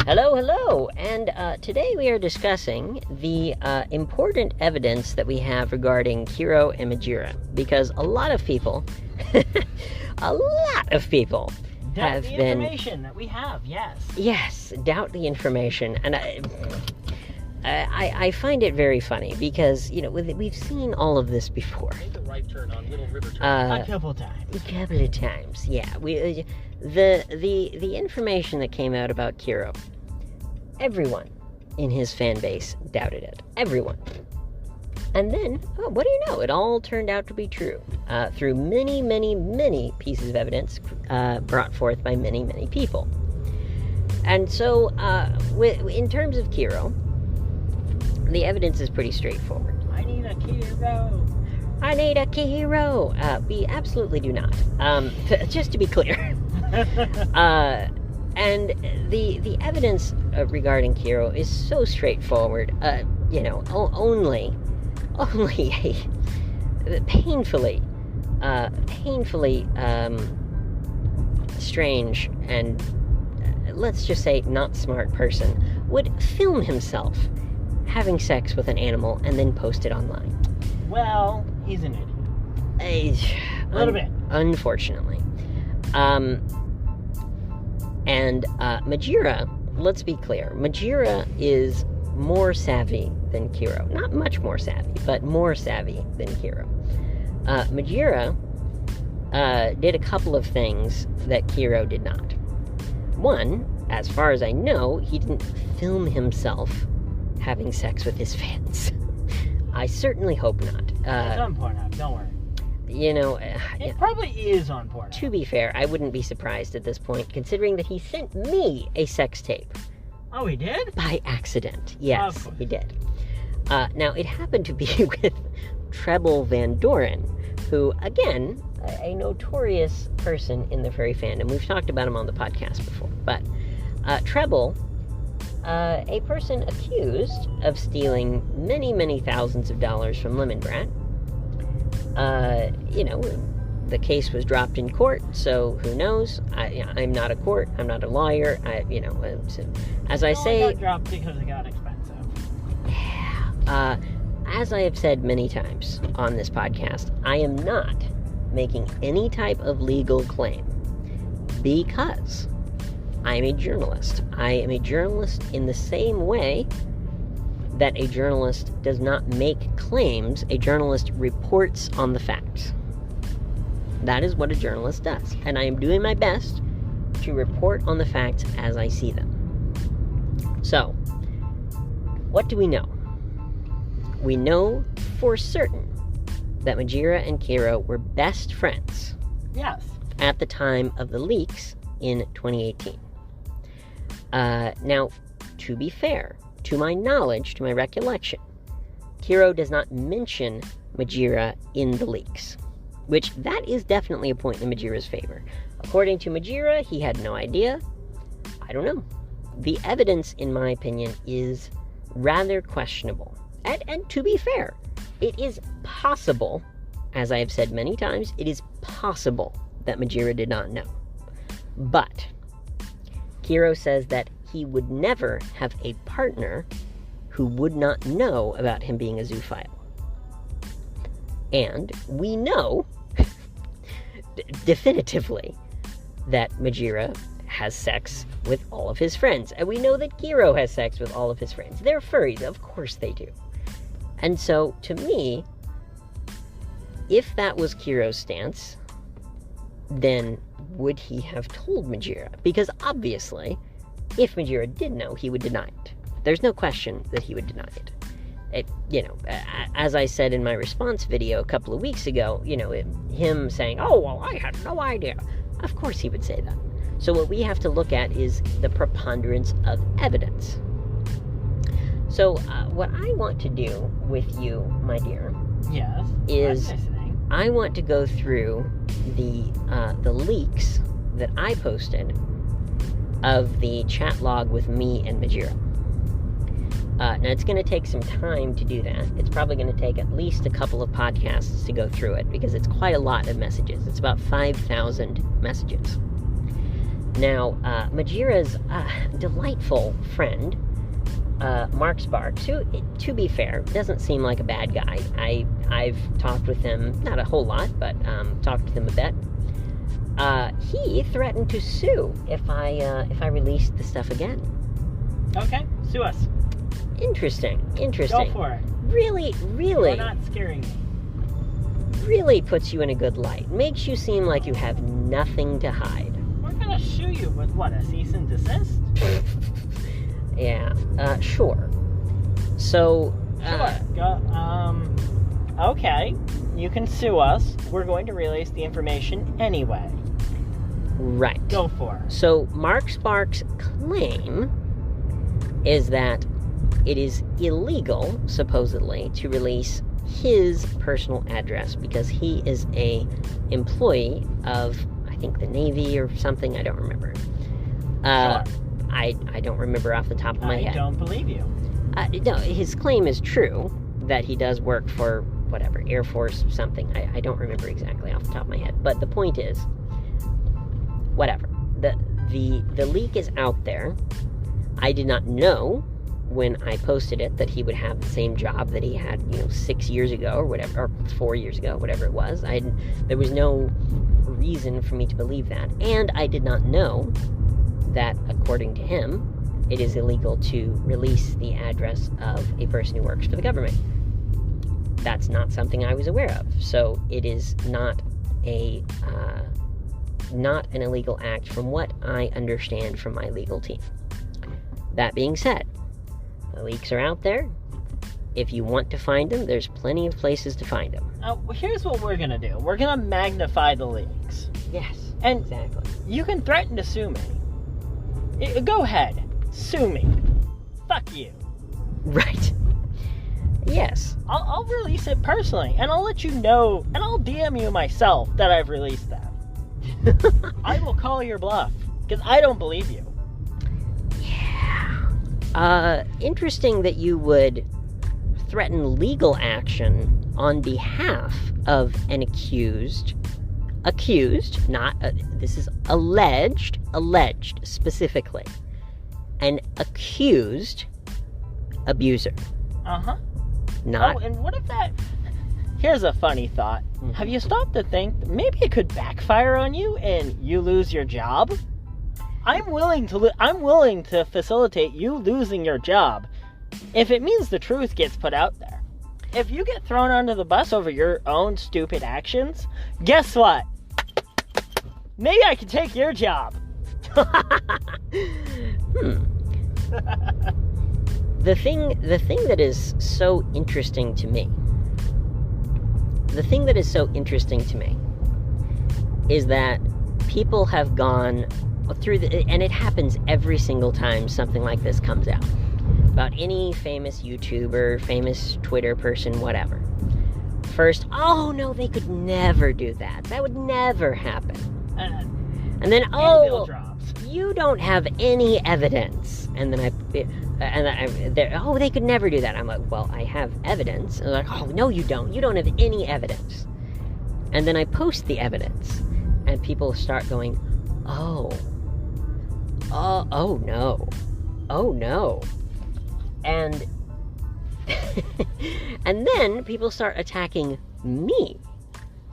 Hello, hello, and today we are discussing the important evidence that we have regarding Kiro and Majira, because a lot of people, Doubt the information that we have, yes. Yes, doubt the information, and I find it very funny because, you know, we've seen all of this before. Make the right turn on Little River Turn. A couple times. A couple of times, yeah. The information that came out about Kiro, everyone in his fan base doubted it. Everyone. And then, what do you know? It all turned out to be true through many, many, many pieces of evidence brought forth by many, many people. And so, in terms of Kiro, the evidence is pretty straightforward. I need a Kiro. I need a Kiro. We absolutely do not. Just to be clear. And the evidence regarding Kiro is so straightforward. Only a painfully strange and let's just say not smart person would film himself having sex with an animal and then post it online. Well, he's an idiot. A little bit. Unfortunately. And Majira, let's be clear, Majira is more savvy than Kiro. Not much more savvy, but more savvy than Kiro. Majira did a couple of things that Kiro did not. One, as far as I know, he didn't film himself having sex with his fans. I certainly hope not. It's on Pornhub, don't worry. You know... it probably is on Pornhub. To be fair, I wouldn't be surprised at this point, considering that he sent me a sex tape. Oh, he did? By accident. Yes, he did. Now, it happened to be with Treble Van Doren, who, again, a notorious person in the furry fandom. We've talked about him on the podcast before. But Treble, a person accused of stealing many, many thousands of dollars from Lemon Brat. The case was dropped in court, so who knows? I'm not a court. I'm not a lawyer. As I say... It got dropped because it got expensive. Yeah. As I have said many times on this podcast, I am not making any type of legal claim because I am a journalist. I am a journalist in the same way that a journalist does not make claims. A journalist reports on the facts. That is what a journalist does. And I am doing my best to report on the facts as I see them. So, what do we know? We know for certain that Majira and Kiro were best friends. Yes. At the time of the leaks in 2018. Now, to be fair, to my knowledge, to my recollection, Kiro does not mention Majira in the leaks, which that is definitely a point in Majira's favor. According to Majira, he had no idea. I don't know. The evidence, in my opinion, is rather questionable. And to be fair, it is possible, as I have said many times, it is possible that Majira did not know. But Kiro says that he would never have a partner who would not know about him being a zoophile. And we know definitively that Majira has sex with all of his friends. And we know that Kiro has sex with all of his friends. They're furries, of course they do. And so, to me, if that was Kiro's stance, then would he have told Majira? Because obviously, if Majira did know, he would deny it. There's no question that he would deny it. As I said in my response video a couple of weeks ago, him saying, "Oh, well, I had no idea." Of course he would say that. So what we have to look at is the preponderance of evidence. So what I want to do with you, my dear, yes, is I want to go through the leaks that I posted of the chat log with me and Majira. Now, it's going to take some time to do that. It's probably going to take at least a couple of podcasts to go through it, because it's quite a lot of messages. It's about 5,000 messages. Now, Majira's delightful friend, Mark Sparks, who, to be fair, doesn't seem like a bad guy. I've talked with him, not a whole lot, but talked with him a bit. He threatened to sue if I released the stuff again. Okay, sue us. Interesting. Go for it. Really, You're not scaring me. really puts you in a good light. Makes you seem like you have nothing to hide. We're gonna sue you with what, a cease and desist? Yeah, sure. So, okay, you can sue us. We're going to release the information anyway. right. Go for it. So, Mark Sparks' claim is that it is illegal, supposedly, to release his personal address because he is a employee of, I think, the Navy or something. I don't remember. Sure. I don't remember off the top of my head. I don't believe you. No, his claim is true that he does work for whatever, Air Force something. I don't remember exactly off the top of my head. But the point is, whatever. The leak is out there. I did not know when I posted it that he would have the same job that he had, 6 years ago or whatever, or 4 years ago, whatever it was. There was no reason for me to believe that. And I did not know that, according to him, it is illegal to release the address of a person who works for the government. That's not something I was aware of. So it is not an illegal act from what I understand from my legal team. That being said, the leaks are out there. If you want to find them, there's plenty of places to find them. Here's what we're gonna do. We're gonna magnify the leaks. Yes, And exactly. you can threaten to sue me. Go ahead. Sue me. Fuck you. Right. Yes. I'll release it personally, and I'll let you know, and I'll DM you myself that I've released that. I will call your bluff, because I don't believe you. Yeah. Interesting that you would threaten legal action on behalf of an accused, not, this is alleged specifically, an accused abuser. Uh-huh. Not. Oh, and what if that... Here's a funny thought. Mm-hmm. Have you stopped to think that maybe it could backfire on you and you lose your job? I'm willing to facilitate you losing your job if it means the truth gets put out there. If you get thrown under the bus over your own stupid actions, guess what? Maybe I can take your job. The thing that is so interesting to me, is that people have gone through and it happens every single time something like this comes out. About any famous YouTuber, famous Twitter person, whatever. First, oh no, they could never do that. That would never happen. And then, oh, you don't have any evidence. And then they could never do that. I'm like, well, I have evidence. And they're like, oh, no, you don't. You don't have any evidence. And then I post the evidence. And people start going, oh no. And, and then people start attacking me.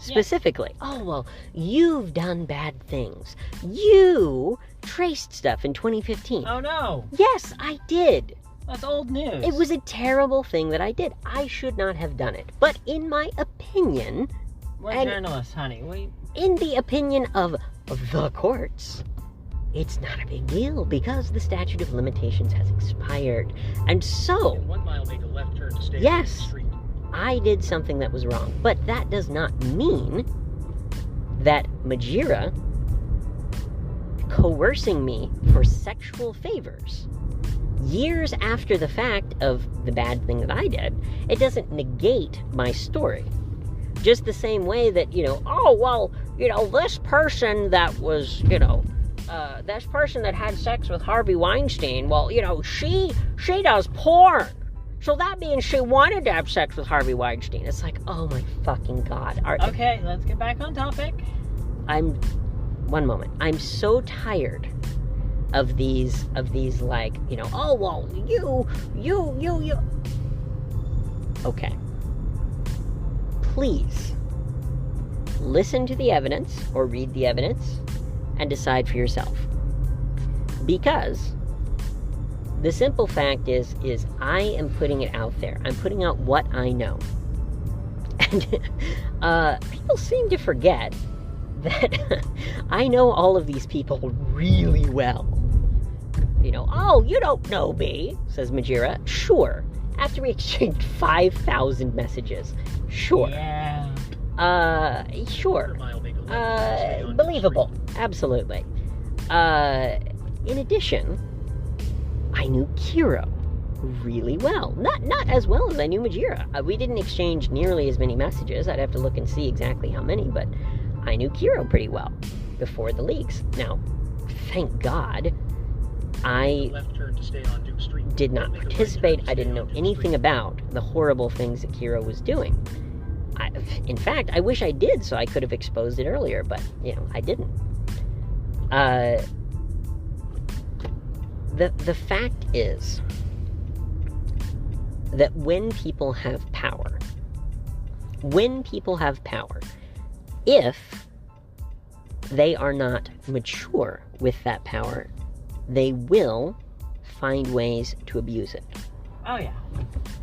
Specifically. Yeah. Oh, well, you've done bad things. You traced stuff in 2015. Oh, no. Yes, I did. That's old news. It was a terrible thing that I did. I should not have done it. But in my opinion... We're journalists, honey. In the opinion of the courts, it's not a big deal because the statute of limitations has expired. And so... In 1 mile, make a left turn to stay yes, on the street. I did something that was wrong. But that does not mean that Majira coercing me for sexual favors years after the fact of the bad thing that I did, it doesn't negate my story. Just the same way that, this person that was, this person that had sex with Harvey Weinstein, she does porn. So that means she wanted to have sex with Harvey Weinstein. It's like, oh my fucking God. Okay, let's get back on topic. one moment. I'm so tired of these like, oh, well, you. Okay. Please listen to the evidence or read the evidence and decide for yourself. Because the simple fact is I am putting it out there. I'm putting out what I know. And people seem to forget that I know all of these people really well. Oh, you don't know me, says Majira. Sure. After we exchanged 5,000 messages. Sure. Yeah. Sure. Believable. Absolutely. In addition, I knew Kiro really well. Not as well as I knew Majira. We didn't exchange nearly as many messages. I'd have to look and see exactly how many, but I knew Kiro pretty well before the leaks. Now, thank God, I did not participate. I didn't know anything about the horrible things that Kiro was doing. In fact, I wish I did, so I could have exposed it earlier, but, I didn't. The fact is that when people have power, if they are not mature with that power, they will find ways to abuse it. Oh, yeah.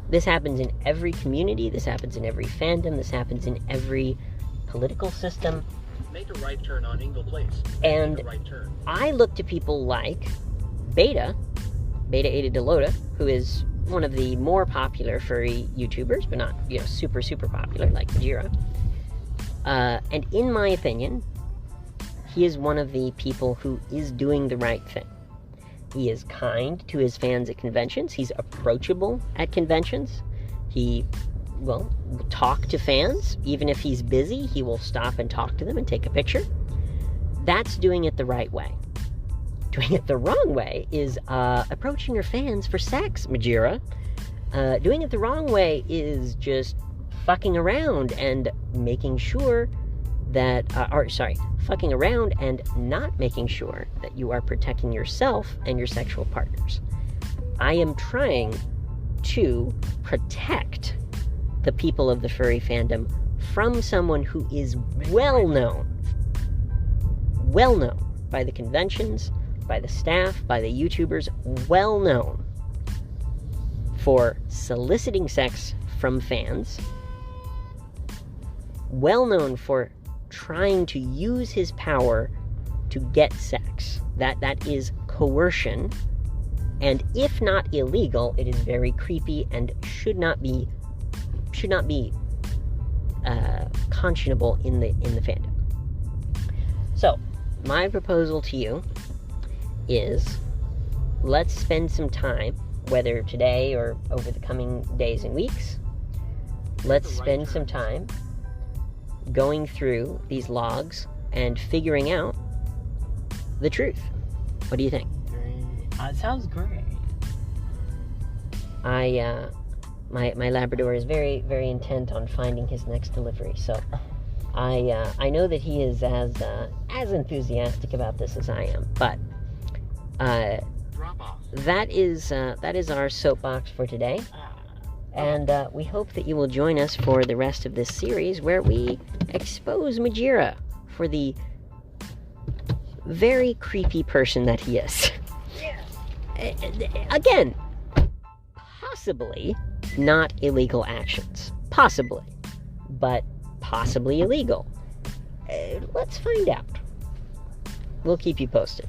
This happens in every community. This happens in every fandom. This happens in every political system. Make a right turn on Ingle Place. And Make a right turn. I look to people like Beta Ada Delota, who is one of the more popular furry YouTubers, but not, super, super popular, like Majira. And in my opinion, he is one of the people who is doing the right thing. He is kind to his fans at conventions. He's approachable at conventions. He will talk to fans. Even if he's busy, he will stop and talk to them and take a picture. That's doing it the right way. Doing it the wrong way is approaching your fans for sex, Majira. Doing it the wrong way is just fucking around and making sure that, fucking around and not making sure that you are protecting yourself and your sexual partners. I am trying to protect the people of the furry fandom from someone who is well known by the conventions, by the staff, by the YouTubers, well known for soliciting sex from fans, well known for trying to use his power to get sex. That is coercion, and if not illegal, it is very creepy and should not be conscionable in the fandom. So, my proposal to you is, let's spend some time, whether today or over the coming days and weeks, let's spend some time going through these logs and figuring out the truth. What do you think? It sounds great. My Labrador is very, very intent on finding his next delivery, so I know that he is as enthusiastic about this as I am, but that is our soapbox for today. And we hope that you will join us for the rest of this series, where we expose Majira for the very creepy person that he is. Again, possibly not illegal actions. Possibly. But possibly illegal. Let's find out. We'll keep you posted.